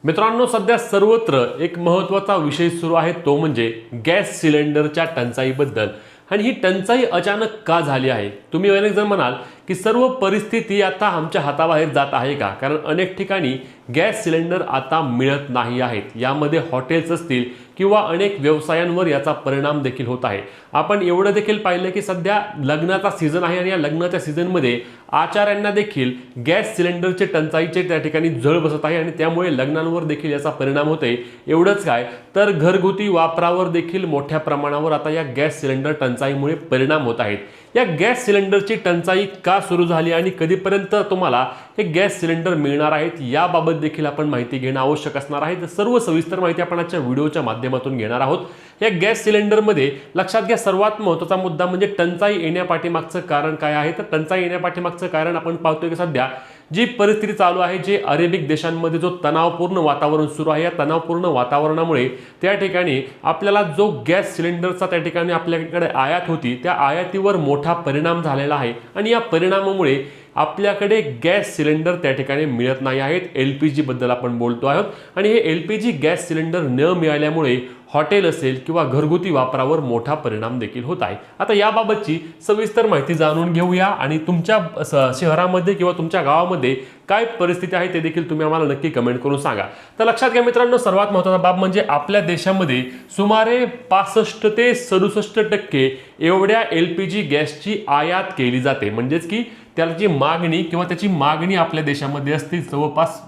मित्रांनो, सध्या सर्वत्र एक महत्त्वाचा विषय सुरू आहे, तो म्हणजे गॅस सिलेंडरच्या टंचाईबद्दल। आणि ही टंचाई अचानक का झाली आहे? तुम्ही अनेक जण म्हणाल की सर्व परिस्थिती आता आमच्या हाताबाहेर जात आहे का? कारण अनेक ठिकाणी गॅस सिलेंडर आता मिळत नाही आहेत। यामध्ये हॉटेल्स असतील किंवा अनेक व्यवसायांवर याचा परिणाम देखील होत आहे। आपण एवढं देखील पाहिलं की सध्या लग्नाचा सीझन आहे आणि या लग्नाच्या सीझनमध्ये आचार्यांना देखील गॅस सिलेंडरचे टंचाईचे त्या ठिकाणी झळ बसत आहे आणि त्यामुळे लग्नांवर देखील याचा परिणाम होतोय। एवढंच काय, तर घरगुती वापरावर देखील मोठ्या प्रमाणावर आता या गॅस सिलेंडर टंचाईमुळे परिणाम होत आहेत। या गॅस सिलेंडरची टंचाई का सुरू झाली आणि कधीपर्यंत तुम्हाला हे गॅस सिलेंडर मिळणार आहेत, याबाबत देखील आपण माहिती घेणं आवश्यक असणार आहे। तर सर्व सविस्तर माहिती आपण आजच्या व्हिडिओच्या माध्यमातून घेणार आहोत। या गॅस सिलेंडरमध्ये लक्षात घ्या, सर्वात महत्त्वाचा मुद्दा म्हणजे टंचाई येण्यापाठीमागचं कारण काय आहे। तर टंचाई येण्यापाठीमागचं कारण आपण पाहतोय की सध्या जी परिस्थिती चालू आहे, जे अरेबिक देशांमध्ये जो तणावपूर्ण वातावरण सुरू आहे, या तणावपूर्ण वातावरणामुळे त्या ठिकाणी आपल्याला जो गॅस सिलेंडरचा त्या ठिकाणी आपल्याकडे आयात होती, त्या आयातीवर मोठा परिणाम झालेला आहे आणि या परिणामामुळे आपल्याकडे गॅस सिलेंडर त्या ठिकाणी मिळत नाही आहेत। LPG बद्दल आपण बोलतो आहोत आणि हे LPG गॅस सिलेंडर न मिळाल्यामुळे हॉटेल असेल किंवा घरगुती वापरावर मोठा परिणाम देखील होत आहे। आता याबाबतची सविस्तर माहिती जाणून घेऊया आणि तुमच्या शहरामध्ये किंवा तुमच्या गावामध्ये काय परिस्थिती आहे ते देखील तुम्ही आम्हाला नक्की कमेंट करून सांगा। तर लक्षात घ्या मित्रांनो, सर्वात महत्त्वाचा बाब म्हणजे आपल्या देशामध्ये सुमारे 65 ते 67% एवढ्या LPG गॅसची आयात केली जाते। म्हणजेच की त्याची मागणी किंवा त्याची मागणी आपल्या देशामध्ये असते जवळपास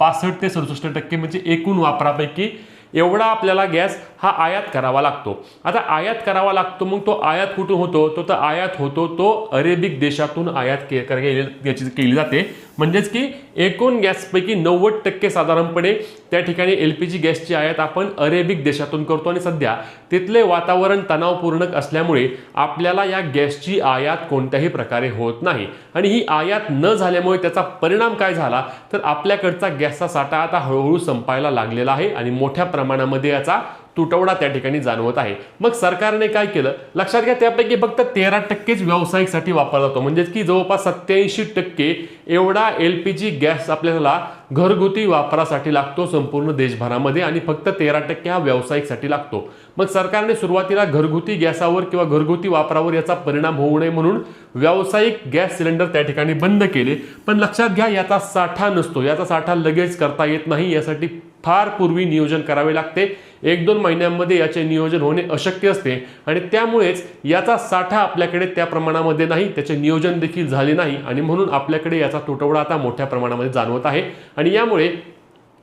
65 ते 67% म्हणजे एकूण वापरापैकी एवढा आपल्याला गॅस हा आयात करावा लागतो। आता आयात करावा लागतो, मग तो आयात कुठून होतो? तो आयात होतो तो अरेबिक देशातून आयात केली जाते। म्हणजेच की एकूण गॅसपैकी 90% साधारणपणे त्या ठिकाणी LPG गॅसची आयात आपण अरेबिक देशातून करतो आणि सध्या तिथले वातावरण तणावपूर्ण असल्यामुळे आपल्याला या गॅसची आयात कोणत्याही प्रकारे होत नाही आणि ही आयात न झाल्यामुळे त्याचा परिणाम काय झाला, तर आपल्याकडचा गॅसचा साठा आता हळूहळू संपायला लागलेला आहे आणि मोठ्या प्रमाणामध्ये याचा तुटवडा त्या ठिकाणी जाणवत आहे। मग सरकारने काय केलं, लक्षात घ्या, त्यापैकी फक्त 13%च व्यावसायिकसाठी वापरला जातो। म्हणजेच की जवळपास 87% एवढा LPG गॅस आपल्याला घरगुती वापरासाठी लागतो संपूर्ण देशभरामध्ये आणि फक्त 13% हा व्यावसायिकसाठी लागतो। मग सरकारने सुरुवातीला घरगुती गॅसावर किंवा घरगुती वापरावर याचा परिणाम होऊ नये म्हणून व्यावसायिक गॅस सिलेंडर त्या ठिकाणी बंद केले। पण लक्षात घ्या, याचा साठा नसतो, याचा साठा लगेच करता येत नाही। यासाठी फार पूर्वी नियोजन करावे लागते। 1-2 महिन्यांमध्ये याचे नियोजन होणे अशक्य असते आणि त्यामुळेच याचा साठा आपल्याकडे त्या प्रमाणामध्ये नाही, त्याचे नियोजन देखील झाले नाही आणि म्हणून आपल्याकडे याचा तुटवडा आता मोठ्या प्रमाणामध्ये जाणवत आहे आणि यामुळे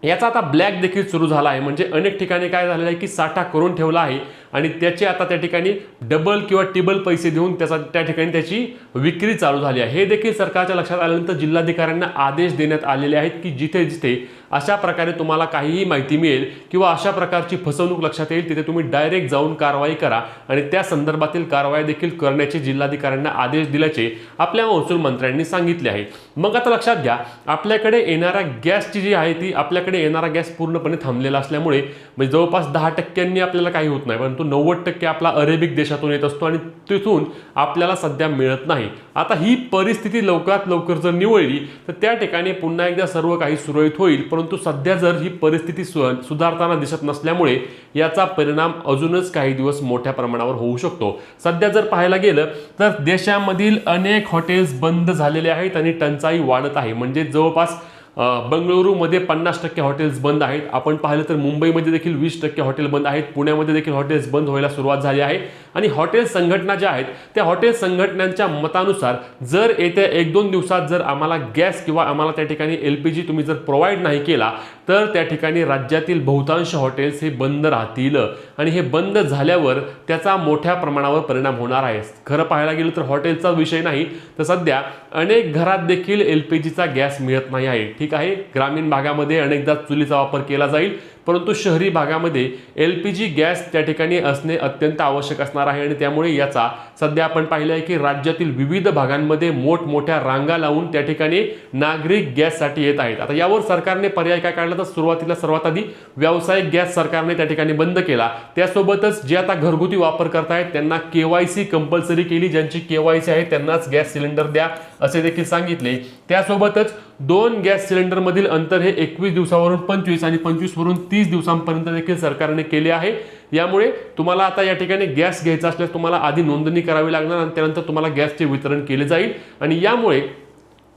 याचा आता ब्लॅक देखील सुरू झाला आहे। म्हणजे अनेक ठिकाणी काय झालेलं आहे की साठा करून ठेवला आहे आणि त्याचे आता त्या ठिकाणी डबल किंवा टिबल पैसे देऊन त्या ठिकाणी त्याची विक्री चालू झाली आहे। हे देखील सरकारच्या लक्षात आल्यानंतर जिल्हाधिकाऱ्यांना आदेश देण्यात आलेले आहेत की जिथे जिथे अशा प्रकारे तुम्हाला काहीही माहिती मिळेल किंवा अशा प्रकारची फसवणूक लक्षात येईल, तिथे तुम्ही डायरेक्ट जाऊन कारवाई करा आणि त्या संदर्भातील कारवाई देखील करण्याचे जिल्हाधिकाऱ्यांना आदेश दिल्याचे आपल्या महसूल मंत्र्यांनी सांगितले आहे। मग आता लक्षात घ्या, आपल्याकडे येणाऱ्या गॅसची जी आहे ती आपल्याकडे येणारा गॅस पूर्णपणे थांबलेला असल्यामुळे म्हणजे जवळपास 10% आपल्याला काही होत नाही, परंतु 90% आपला अरेबिक देशातून येत असतो आणि तिथून आपल्याला सध्या मिळत नाही। आता ही परिस्थिती लवकरात लवकर जर निवळली तर त्या ठिकाणी पुन्हा एकदा सर्व काही सुरळीत होईल, परंतु सध्या जर ही परिस्थिती सुधारताना दिसत नसल्यामुळे याचा परिणाम अजूनच काही दिवस मोठ्या प्रमाणावर होऊ शकतो। सध्या जर पाहायला गेलं तर देशामधील अनेक हॉटेल्स बंद झालेले आहेत आणि टंचाई वाढत आहे। म्हणजे जवळपास बंगळुरूमध्ये 50% हॉटेल्स बंद आहेत। आपण पाहिलं तर मुंबईमध्ये देखील 20% हॉटेल बंद आहेत। पुण्यामध्ये देखील हॉटेल्स बंद व्हायला सुरुवात झाली आहे आणि हॉटेल संघटना ज्या आहेत त्या हॉटेल संघटनांच्या मतानुसार जर येत्या 1-2 दिवसात जर आम्हाला गॅस किंवा आम्हाला त्या ठिकाणी LPG तुम्ही जर प्रोव्हाइड नाही केला तर त्या ठिकाणी राज्यातील बहुतांश हॉटेल्स हे बंद राहतील आणि हे बंद झाल्यावर त्याचा मोठ्या प्रमाणावर परिणाम होणार आहे। खरं पाहायला गेलं तर हॉटेलचा विषय नाही, तर सध्या अनेक घरात देखील LPGचा गॅस मिळत नाही आहे। ठीक आहे, ग्रामीण भागामध्ये अनेकदा चुलीचा वापर केला जाईल, परंतु शहरी भागामध्ये LPG गॅस त्या ठिकाणी असणे अत्यंत आवश्यक असणार आहे आणि त्यामुळे याचा सध्या आपण पाहिलं आहे की राज्यातील विविध भागांमध्ये मोठमोठ्या रांगा लावून त्या ठिकाणी नागरिक गॅससाठी येत आहेत। आता यावर सरकारने पर्याय काय काढला, तर सुरुवातीला सर्वात आधी व्यावसायिक गॅस सरकारने त्या ठिकाणी बंद केला। त्यासोबतच जे आता घरगुती वापर करतायत त्यांना KYC कंपल्सरी केली, ज्यांची KYC आहे त्यांनाच गॅस सिलेंडर द्या असे देखील सांगितले। त्यासोबतच दोन गॅस सिलेंडरमधील अंतर हे 21 दिवसावरून 25 आणि 25 वरून 30 दिवसांपर्यंत देखील सरकारने केले आहे। यामुळे तुम्हाला आता या ठिकाणी गॅस घ्यायचा असल्यास तुम्हाला आधी नोंदणी करावी लागणार आणि त्यानंतर तुम्हाला गॅसचे वितरण केले जाईल। आणि यामुळे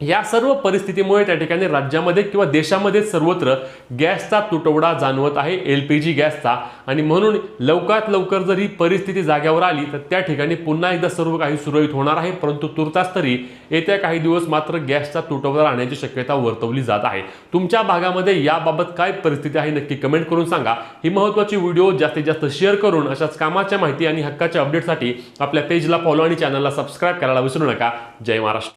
या सर्व परिस्थितीमुळे त्या ठिकाणी राज्यामध्ये किंवा देशामध्ये सर्वत्र गॅसचा तुटवडा जाणवत आहे, LPG गॅसचा। आणि म्हणून लवकरात लवकर जर ही परिस्थिती जाग्यावर आली तर त्या ठिकाणी पुन्हा एकदा सर्व काही सुरळीत होणार आहे। परंतु तुर्तास तरी येत्या काही दिवस मात्र गॅसचा तुटवडा राहण्याची शक्यता वर्तवली जात आहे। तुमच्या भागामध्ये याबाबत काय परिस्थिती आहे नक्की कमेंट करून सांगा। ही महत्त्वाची व्हिडिओ जास्तीत जास्त शेअर करून अशाच कामाच्या माहिती आणि हक्काच्या अपडेटसाठी आपल्या पेजला फॉलो आणि चॅनलला सबस्क्राईब करायला विसरू नका। जय महाराष्ट्र।